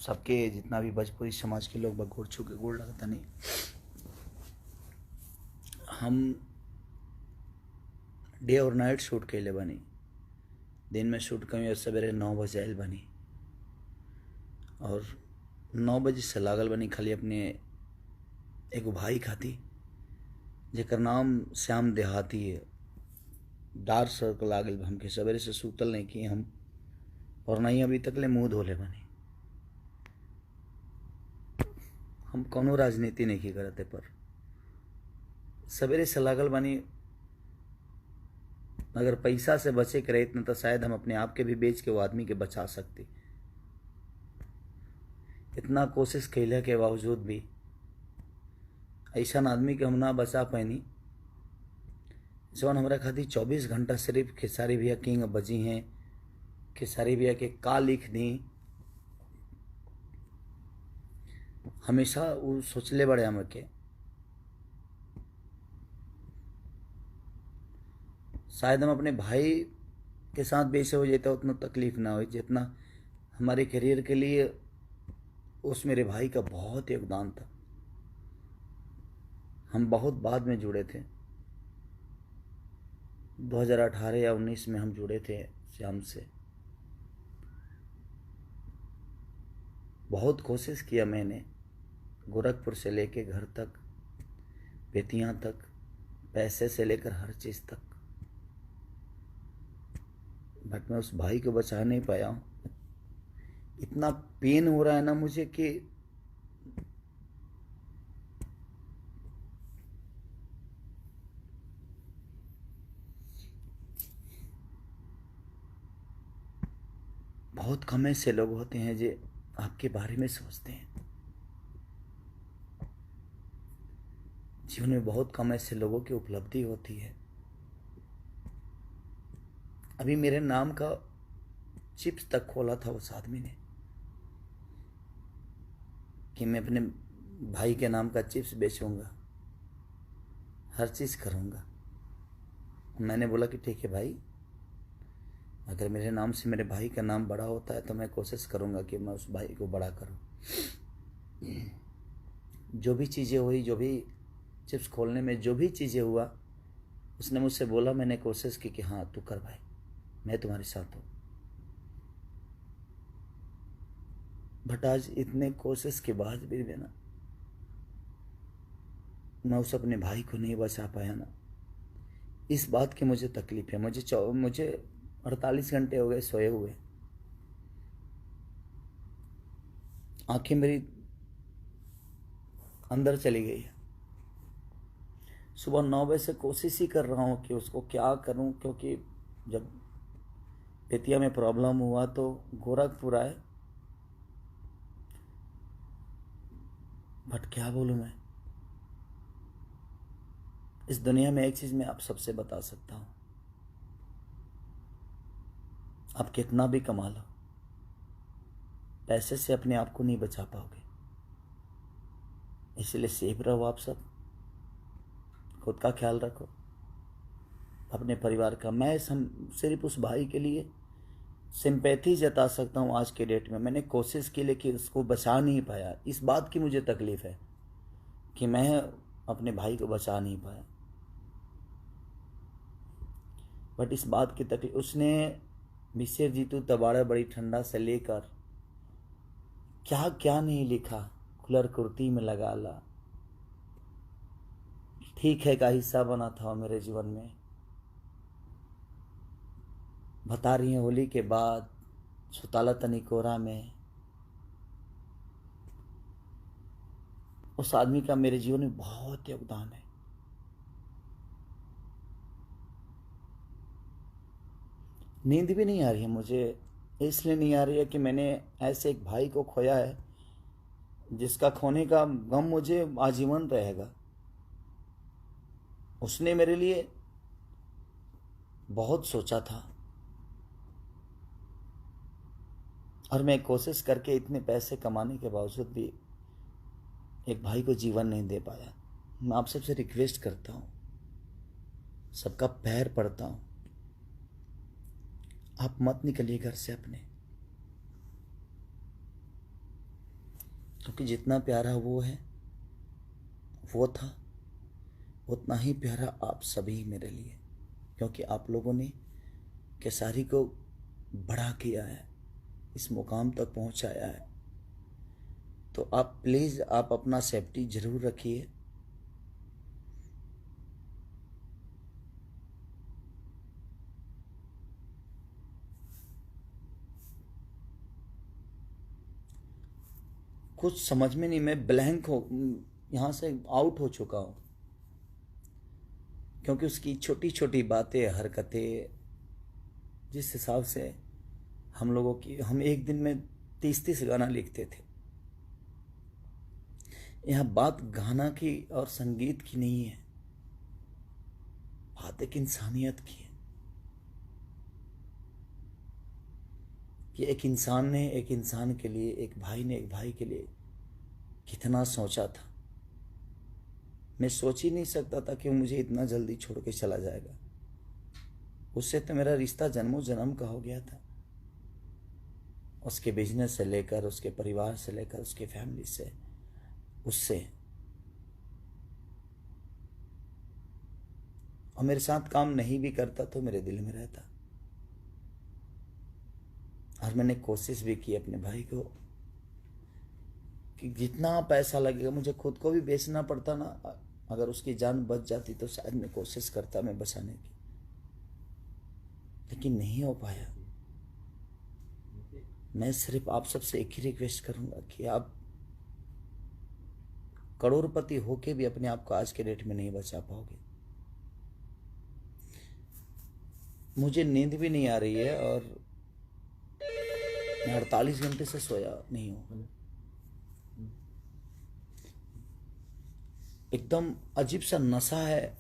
सबके जितना भी भोजपुरी समाज के लोग गोड़ छू के गोड़ लगता नहीं। हम डे और नाइट शूट कैले बनी। दिन में शूट कमी और सवेरे 9 बजे आयल बनी और 9 बजे से लागल बनी खाली अपने एगो भाई खाती जेकर नाम श्याम देहाती है। डार्क सर्कल आ गई हमके, सवेरे से सूतल नहीं किए हम और नहीं अभी तक ले मुँह धोले बनी। हम कोनो राजनीति नहीं की करते पर सवेरे से लागल बनी। अगर पैसा से बचे के रहे तो शायद हम अपने आप के भी बेच के वो आदमी के बचा सकते। इतना कोशिश कैले के बावजूद भी ऐसा आदमी के हम ना बचा पैनी जौन हमारा खातिर 24 घंटा सिर्फ खेसारी भैया किंग बजी हैं। खेसारी भैया के का लिख दी हमेशा वो सोचले बड़े हम के शायद हम अपने भाई के साथ बेसे हो जाता उतना तकलीफ ना हो जितना हमारे करियर के लिए उस मेरे भाई का बहुत योगदान था। हम बहुत बाद में जुड़े थे, 2018 या 19 में हम जुड़े थे श्याम से। बहुत कोशिश किया मैंने गोरखपुर से लेके घर तक, बेतियां तक, पैसे से लेकर हर चीज़ तक, बट मैं उस भाई को बचा नहीं पाया हूँ। इतना पेन हो रहा है ना मुझे कि बहुत कम ऐसे लोग होते हैं जो आपके बारे में सोचते हैं। जीवन में बहुत कम ऐसे लोगों की उपलब्धि होती है। अभी मेरे नाम का चिप्स तक खोला था उस आदमी ने कि मैं अपने भाई के नाम का चिप्स बेचूंगा, हर चीज़ करूंगा। मैंने बोला कि ठीक है भाई, अगर मेरे नाम से मेरे भाई का नाम बड़ा होता है तो मैं कोशिश करूंगा कि मैं उस भाई को बड़ा करूं। जो भी चीज़ें हुई, जो भी चिप्स खोलने में जो भी चीज़ें हुआ, उसने मुझसे बोला, मैंने कोशिश की कि हाँ तू कर भाई, मैं तुम्हारे साथ हूँ। बट आज इतने कोशिश के बाद भी ना मैं उस अपने भाई को नहीं बचा पाया ना, इस बात की मुझे तकलीफ है। मुझे 48 घंटे हो गए सोए हुए, आंखें मेरी अंदर चली गई है। सुबह 9 बजे से कोशिश ही कर रहा हूँ कि उसको क्या करूँ, क्योंकि जब बेतिया में प्रॉब्लम हुआ तो गोरखपुर आए। बट क्या बोलूँ मैं, इस दुनिया में एक चीज़ मैं आप सबसे बता सकता हूँ, आप कितना भी कमा लो, पैसे से अपने आप को नहीं बचा पाओगे। इसलिए सेफ रहो आप सब, खुद का ख्याल रखो, अपने परिवार का। मैं सिर्फ उस भाई के लिए सिंपैथी जता सकता हूँ आज के डेट में। मैंने कोशिश की लेकिन उसको बचा नहीं पाया। इस बात की मुझे तकलीफ है कि मैं अपने भाई को बचा नहीं पाया। बट इस बात की तकलीफ, उसने मिसेर जीतू तबाड़ा बड़ी ठंडा से लेकर क्या क्या नहीं लिखा, खुलर कुर्ती में लगा ला, ठीक है का हिस्सा बना था मेरे जीवन में। बता रही हैं होली के बाद, सुताला तनी कोरा में, उस आदमी का मेरे जीवन में बहुत योगदान है। नींद भी नहीं आ रही है मुझे, इसलिए नहीं आ रही है कि मैंने ऐसे एक भाई को खोया है जिसका खोने का गम मुझे आजीवन रहेगा। उसने मेरे लिए बहुत सोचा था और मैं कोशिश करके इतने पैसे कमाने के बावजूद भी एक भाई को जीवन नहीं दे पाया। मैं आप सबसे रिक्वेस्ट करता हूँ, सबका पैर पड़ता हूँ, आप मत निकलिए घर से अपने। क्योंकि जितना प्यारा वो है, वो था, उतना ही प्यारा आप सभी मेरे लिए, क्योंकि आप लोगों ने केसारी को बड़ा किया है, इस मुकाम तक पहुंचाया है। तो आप प्लीज़ आप अपना सेफ्टी ज़रूर रखिए। कुछ समझ में नहीं, मैं ब्लैंक हो, यहाँ से आउट हो चुका हूँ, क्योंकि उसकी छोटी छोटी बातें, हरकतें, जिस हिसाब से हम लोगों की, हम एक दिन में 30-30 गाना लिखते थे। यहाँ बात गाना की और संगीत की नहीं है, बात एक इंसानियत की है कि एक इंसान ने एक इंसान के लिए, एक भाई ने एक भाई के लिए कितना सोचा था। मैं सोच ही नहीं सकता था कि वो मुझे इतना जल्दी छोड़ के चला जाएगा। उससे तो मेरा रिश्ता जन्मों जन्म का हो गया था, उसके बिजनेस से लेकर, उसके परिवार से लेकर, उसके फैमिली से, उससे। और मेरे साथ काम नहीं भी करता तो मेरे दिल में रहता। और मैंने कोशिश भी की अपने भाई को कि जितना पैसा लगेगा, मुझे खुद को भी बेचना पड़ता ना, अगर उसकी जान बच जाती तो शायद मैं कोशिश करता मैं बचाने की, लेकिन नहीं हो पाया। मैं सिर्फ आप सबसे एक ही रिक्वेस्ट करूंगा कि आप करोड़पति होके भी अपने आप को आज के डेट में नहीं बचा पाओगे। मुझे नींद भी नहीं आ रही है और मैं 48 घंटे से सोया नहीं हूँ। एकदम अजीब सा नशा है,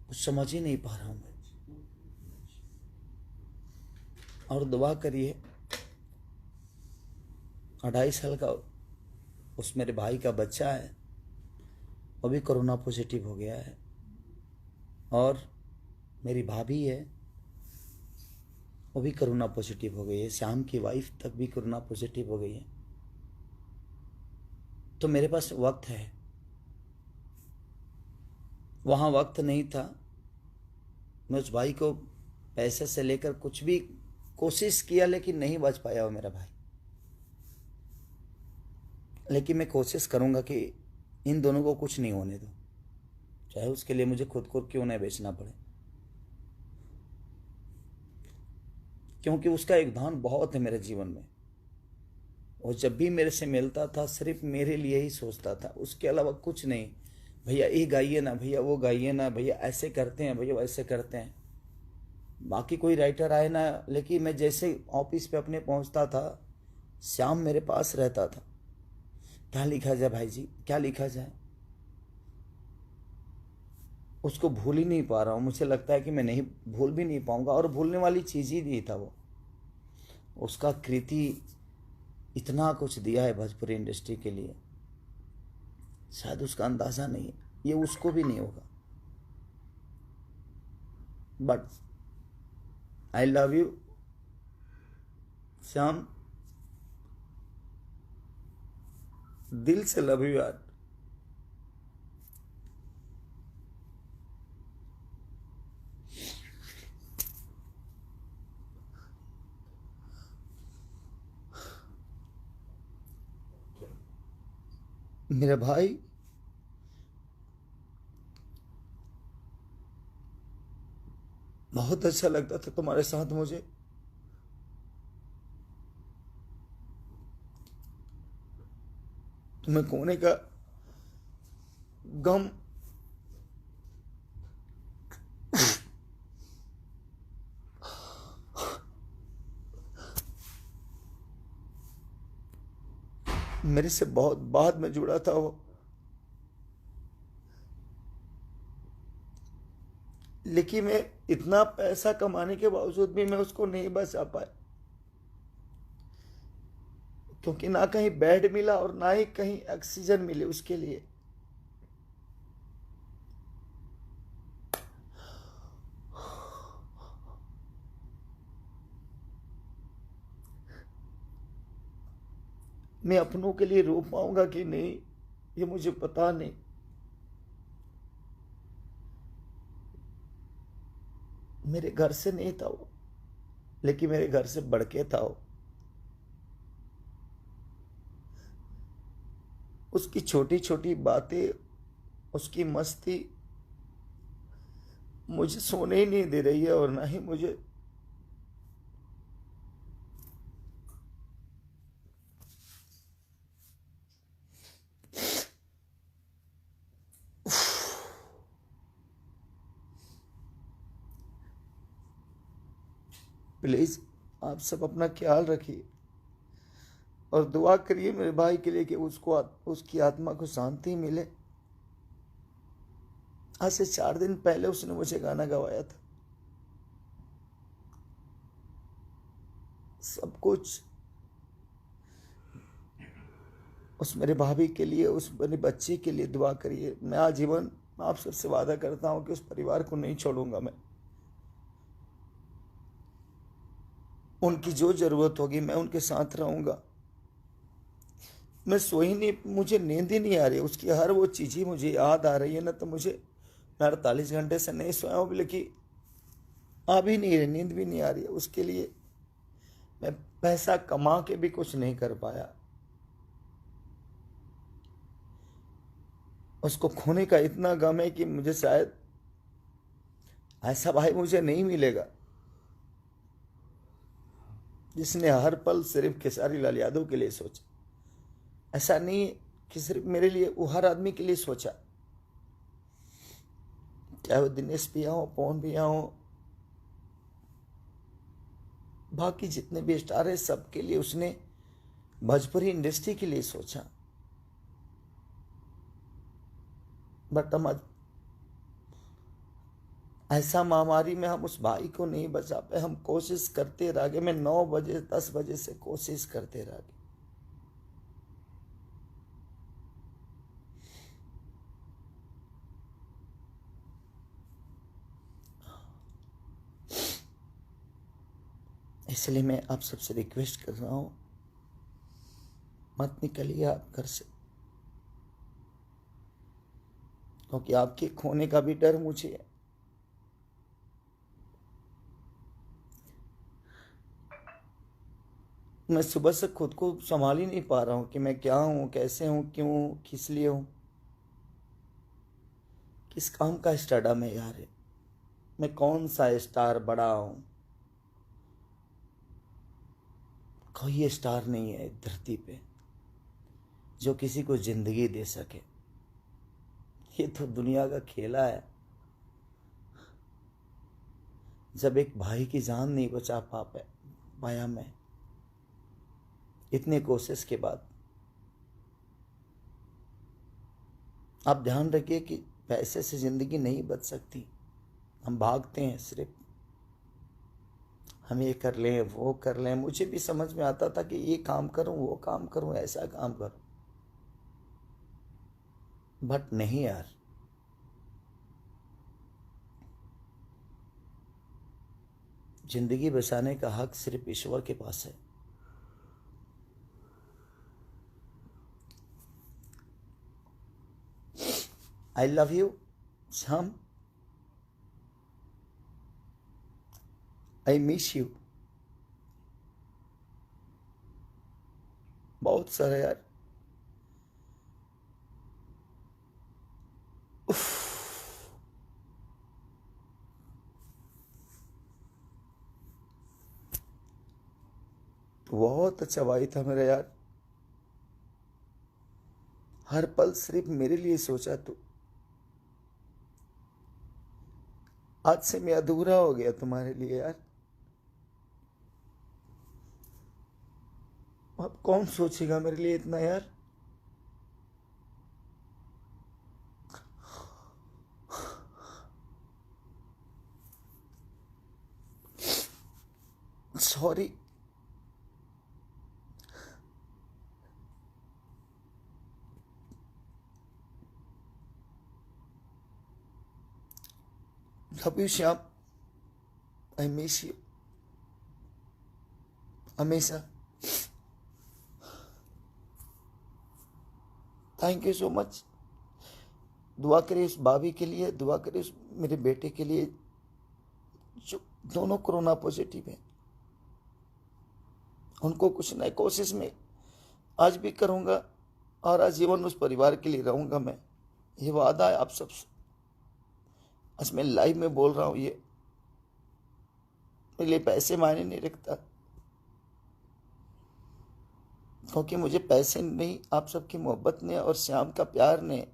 कुछ समझ ही नहीं पा रहा हूँ मैं। और दुआ करिए, 2.5 साल का उस मेरे भाई का बच्चा है, वो भी कोरोना पॉजिटिव हो गया है। और मेरी भाभी है, वो भी कोरोना पॉजिटिव हो गई है। श्याम की वाइफ तक भी कोरोना पॉजिटिव हो गई है। तो मेरे पास वक्त है, वहाँ वक्त नहीं था। मैं उस भाई को पैसे से लेकर कुछ भी कोशिश किया, लेकिन नहीं बच पाया वो मेरा भाई। लेकिन मैं कोशिश करूँगा कि इन दोनों को कुछ नहीं होने दो, चाहे उसके लिए मुझे खुद को क्यों नहीं बेचना पड़े, क्योंकि उसका योगदान बहुत है मेरे जीवन में। वो जब भी मेरे से मिलता था सिर्फ मेरे लिए ही सोचता था, उसके अलावा कुछ नहीं। भैया ये गाइए ना, भैया वो गाइए ना, भैया ऐसे करते हैं, भैया वैसे करते हैं। बाकी कोई राइटर आए ना, लेकिन मैं जैसे ऑफिस पे अपने पहुंचता था, श्याम मेरे पास रहता था। क्या लिखा जाए भाई जी, क्या लिखा जाए? उसको भूल ही नहीं पा रहा हूँ। मुझे लगता है कि मैं नहीं भूल भी नहीं पाऊंगा, और भूलने वाली चीज़ ही नहीं था वो। उसका कृति इतना कुछ दिया है भोजपुरी इंडस्ट्री के लिए, शायद उसका अंदाज़ा नहीं है, ये उसको भी नहीं होगा। But I love you Shyam, दिल से लव यू यार। मेरे भाई, बहुत अच्छा लगता था तुम्हारे साथ मुझे। तुम्हें खोने का गम मेरे से बहुत बाद में जुड़ा था वो, लेकिन मैं इतना पैसा कमाने के बावजूद भी मैं उसको नहीं बचा पाया, क्योंकि ना कहीं बेड मिला और ना ही कहीं ऑक्सीजन मिले उसके लिए। मैं अपनों के लिए रो पाऊंगा कि नहीं, ये मुझे पता नहीं। मेरे घर से नहीं था वो, लेकिन मेरे घर से बढ़ के था वो। उसकी छोटी छोटी बातें, उसकी मस्ती मुझे सोने ही नहीं दे रही है, और ना ही मुझे प्लीज आप सब अपना ख्याल रखिए और दुआ करिए मेरे भाई के लिए कि उसको, उसकी आत्मा को शांति मिले। आज से 4 दिन पहले उसने मुझे गाना गवाया था। सब कुछ उस मेरे भाभी के लिए, उस मेरे बच्चे के लिए दुआ करिए। मैं आजीवन आप सबसे वादा करता हूं कि उस परिवार को नहीं छोड़ूंगा। मैं उनकी जो जरूरत होगी मैं उनके साथ रहूंगा। मैं सो ही नहीं, मुझे नींद ही नहीं आ रही। उसकी हर वो चीज़ ही मुझे याद आ रही है ना, तो मुझे, मैं 48 घंटे से नहीं सोया हूँ, लेकिन आ भी नहीं रही, नींद भी नहीं आ रही है। उसके लिए मैं पैसा कमा के भी कुछ नहीं कर पाया। उसको खोने का इतना गम है कि मुझे शायद ऐसा भाई मुझे नहीं मिलेगा जिसने हर पल सिर्फ खेसारी लाल यादव के लिए सोचा। ऐसा नहीं कि सिर्फ मेरे लिए, वो हर आदमी के लिए सोचा, चाहे वो दिनेश भैया हो, पवन भैया हो, बाकी जितने भी स्टार है, सबके लिए उसने भोजपुरी इंडस्ट्री के लिए सोचा। बट हम ऐसा महामारी में हम उस भाई को नहीं बचा पाए। हम कोशिश करते रह गए। मैं 9 बजे 10 बजे से कोशिश करते रह गए। इसलिए मैं आप सबसे रिक्वेस्ट कर रहा हूं, मत निकलिए आप घर से, क्योंकि आपके खोने का भी डर मुझे है। मैं सुबह से खुद को संभाल ही नहीं पा रहा हूं कि मैं क्या हूं, कैसे हूं, क्यों, किस लिए हूं, किस काम का स्टारडम है यार। मैं कौन सा स्टार बड़ा हूं? कोई स्टार नहीं है धरती पे जो किसी को जिंदगी दे सके। ये तो दुनिया का खेला है। जब एक भाई की जान नहीं बचा पाया मैं, इतने कोशिश के बाद। आप ध्यान रखिए कि पैसे से जिंदगी नहीं बच सकती। हम भागते हैं सिर्फ, हम ये कर लें, वो कर लें। मुझे भी समझ में आता था कि ये काम करूं, वो काम करूं, ऐसा काम करूं, बट नहीं यार। जिंदगी बचाने का हक सिर्फ ईश्वर के पास है। आई love you Shyam, I miss you बहुत सारा यार। बहुत अच्छा भाई था मेरा यार, हर पल सिर्फ मेरे लिए सोचा। तो आज से मैं अधूरा हो गया तुम्हारे लिए यार। अब कौन सोचेगा मेरे लिए इतना यार। Sorry. Love you Shyam, I miss you हमेशा। Thank you so much. दुआ करिए उस भाभी के लिए, दुआ करिए उस मेरे बेटे के लिए जो दोनों कोरोना पॉजिटिव हैं। उनको कुछ नई कोशिश में आज भी करूँगा और आजीवन उस परिवार के लिए रहूँगा। मैं ये वादा है आप सबसे, आज मैं लाइव में बोल रहा हूँ। ये मेरे लिए पैसे मायने नहीं रखता, क्योंकि मुझे पैसे नहीं, आप सबकी मोहब्बत ने और श्याम का प्यार ने,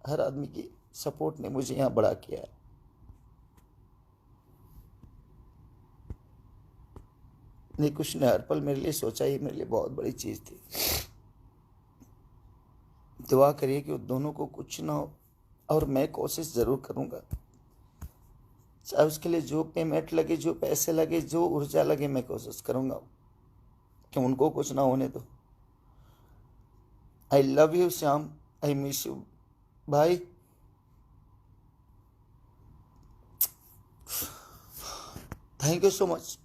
हर आदमी की सपोर्ट ने मुझे यहाँ बड़ा किया है। नहीं, कुछ ने हर पल मेरे लिए सोचा, ही मेरे लिए बहुत बड़ी चीज़ थी। दुआ करिए कि दोनों को कुछ ना हो, और मैं कोशिश ज़रूर करूँगा, चाहे उसके लिए जो पेमेंट लगे, जो पैसे लगे, जो ऊर्जा लगे, मैं कोशिश करूँगा कि उनको कुछ ना होने दो। I love you Shyam, I miss you भाई। Thank you so much.